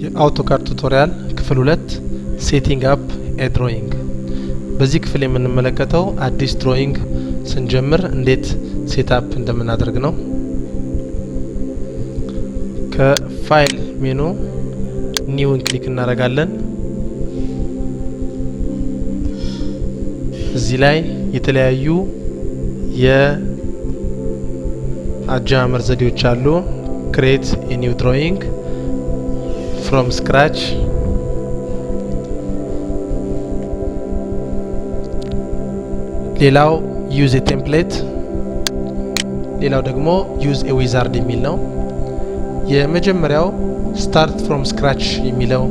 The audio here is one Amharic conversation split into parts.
የአውቶካድ ቱቶሪያል ክፍል 2 ሴቲንግ አፕ ኤ ድሮይንግ። በዚህ ክፍል የምንመለከተው አዲስ ድሮይንግ ስንጀምር እንዴት ሴት አፕ እንደምናደርግ ነው። ከፋይል ሜኑ ኒውን ክሊክ እናደርጋለን። እዚህ ላይ የተለያዩ የአጀማመር ዘዴዎች አሉ። ክሬት ኤ ኒው ድሮይንግ from scratch, ሌላው use a template፣ ሌላው ደግሞ use a wizard የሚል ነው። የመጀመሪያው start from scratch የሚለው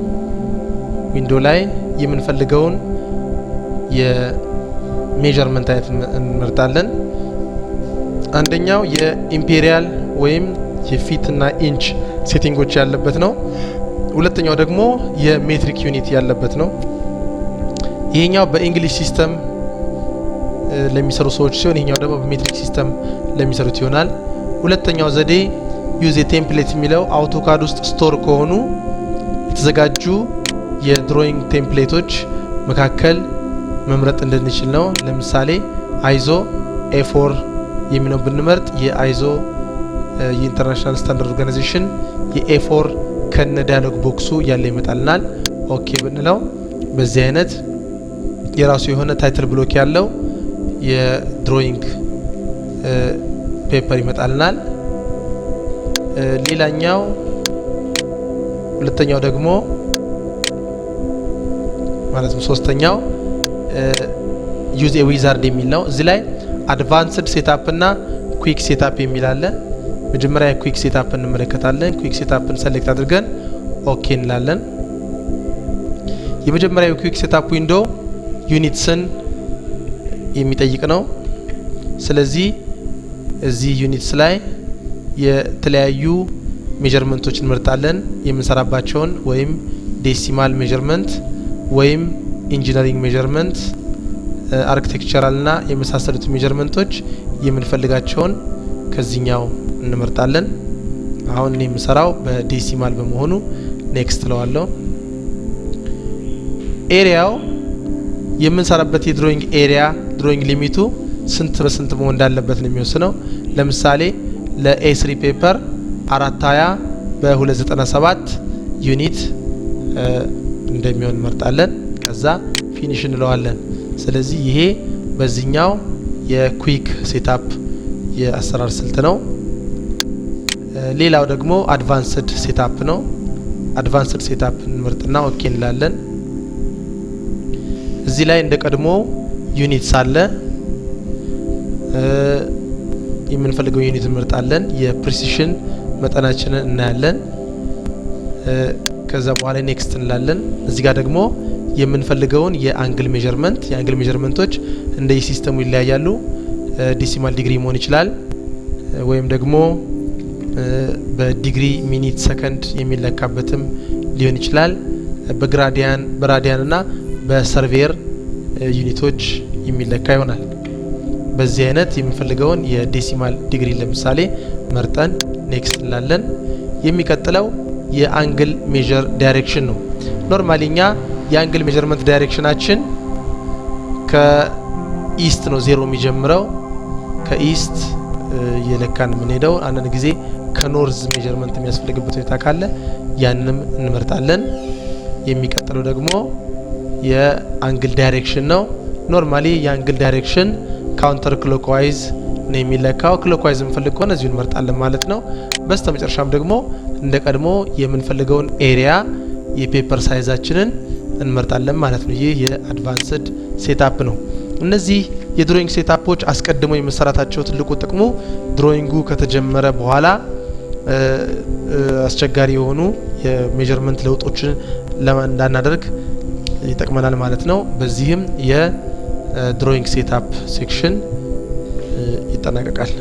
ዊንዶው ላይ የምንፈልገውን የሜዠርመንት አይነት እንመርጣለን። አንደኛው የኢምፔሪያል ወይም የፊት እና ኢንች ሴቲንጎች ያለበት ነው። ሁለተኛው ደግሞ የሜትሪክ ዩኒት ያለበት ነው። ይሄኛው በእንግሊሽ ሲስተም ለሚሰሩ ሰዎች ሲሆን ይሄኛው ደግሞ በሜትሪክ ሲስተም ለሚሰሩት ይሆናል። ሁለተኛው ዘዴ ዩዝ ኤ ቴምፕሌት የሚለው አውቶካድ ውስጥ ስቶር ከሆኑ የተዘጋጁ የድሮይንግ ቴምፕሌቶች መካከል መምረጥ እንድንችል ነው። ለምሳሌ አይዞ ኤ4 የሚለው ብንመርጥ የአይዞ የኢንተርናሽናል ስታንዳርድ ኦርጋናይዜሽን የኤ4 ከነ ዳያሎግ ቦክሱ ያለ ይመጣልናል። ኦኬ ብንለው በዚህ አይነት የራሱ የሆነ ታይትል ብሎክ ያለው የድሮይንግ ፔፐር ይመጣልናል። ሌላኛው ሁለተኛው ደግሞ ማለት ነው ሶስተኛው ዩዝ ኤ ዊዛርድ የሚል ነው። እዚህ ላይ አድቫንስድ ሴትአፕ እና ኩዊክ ሴትአፕ የሚል አለ። መጀመሪያ ኩዊክ ሴትአፕ እንመለከታለን። ኩዊክ ሴትአፕን ሰሌክት አድርገን ኦኬ እንላለን። የመጀመሪያው ኩዊክ ሴትአፕ ዊንዶ ዩኒትስን የሚጠይቅ ነው። ስለዚህ እዚህ ዩኒትስ ላይ የተለያዩ ሜዠርመንቶችን እንመርጣለን። የምንሰራባቸውን ወይም ዴሲማል ሜዠርመንት ወይም ኢንጂነሪንግ ሜዠርመንት፣ አርኪቴክቸራል እና የመሳሰሉት ሜዠርመንቶች የምንፈልጋቸውን ከዚህኛው እንመርጣለን። አሁን እኔ የምሰራው በዴሲማል በመሆኑ ኔክስት ለዋለሁ። ኤሪያው የምንሰራበት የድሮይንግ ኤሪያ ድሮይንግ ሊሚቱ ስንት በስንት መሆን እንዳለበት ነው የሚወስነው። ለምሳሌ ለኤ3 ፔፐር 420 በ297 ዩኒት እንደሚሆን እንመርጣለን። ከዛ ፊኒሽ እንለዋለን። ስለዚህ ይሄ በዚህኛው የኩዊክ ሴትአፕ የአሰራር ስልት ነው። ሌላው ደግሞ አድቫንስድ ሴትአፕ ነው። አድቫንስድ ሴትአፕ እንመርጥና ኦኬ እንላለን። እዚህ ላይ እንደ ቀድሞ ዩኒት ሳለ የምንፈልገው ዩኒት እንመርጣለን። የፕሪሲሽን መጠናችንን እናያለን። ከዛ በኋላ ኔክስት እንላለን። እዚህ ጋር ደግሞ የምንፈልገውን የአንግል ሜዠርመንቶች እንደ ሲስተሙ ይለያያሉ። ዴሲማል ዲግሪ መሆን ይችላል ወይም ደግሞ በዲግሪ ሚኒት ሰከንድ የሚለካበትም ሊሆን ይችላል። በራዲያን እና በሰርቬር ዩኒቶች የሚለካ ይሆናል። በዚህ አይነት የምንፈልገውን የዴሲማል ዲግሪ ለምሳሌ መርጠን ኔክስት እንላለን። የሚቀጥለው የአንግል ሜዠር ዳይሬክሽን ነው። ኖርማሊ እኛ የአንግል ሜዠርመንት ዳይሬክሽናችን ከኢስት ነው ዜሮ የሚጀምረው። ከኢስት የለካን የምንሄደው አንዳንድ ጊዜ ከኖርዝ ሜዠርመንት የሚያስፈልግበት ሁኔታ ካለ ያንንም እንመርጣለን። የሚቀጥለው ደግሞ የአንግል ዳይሬክሽን ነው። ኖርማሊ የአንግል ዳይሬክሽን ካውንተር ክሎክዋይዝ ነው የሚለካው። ክሎክዋይዝ የምንፈልግ ከሆነ እዚሁ እንመርጣለን ማለት ነው። በስተመጨረሻም ደግሞ እንደ ቀድሞ የምንፈልገውን ኤሪያ የፔፐር ሳይዛችንን እንመርጣለን ማለት ነው። ይህ የአድቫንስድ ሴትአፕ ነው። እነዚህ የድሮይንግ ሴትአፖች አስቀድመው የመሰራታቸው ትልቁ ጥቅሙ ድሮይንጉ ከተጀመረ በኋላ አስቸጋሪ የሆኑ የሜዠርመንት ለውጦችን እንዳናደርግ ይጠቅመናል ማለት ነው። በዚህም የድሮይንግ ሴትአፕ ሴክሽን ይጠናቀቃል።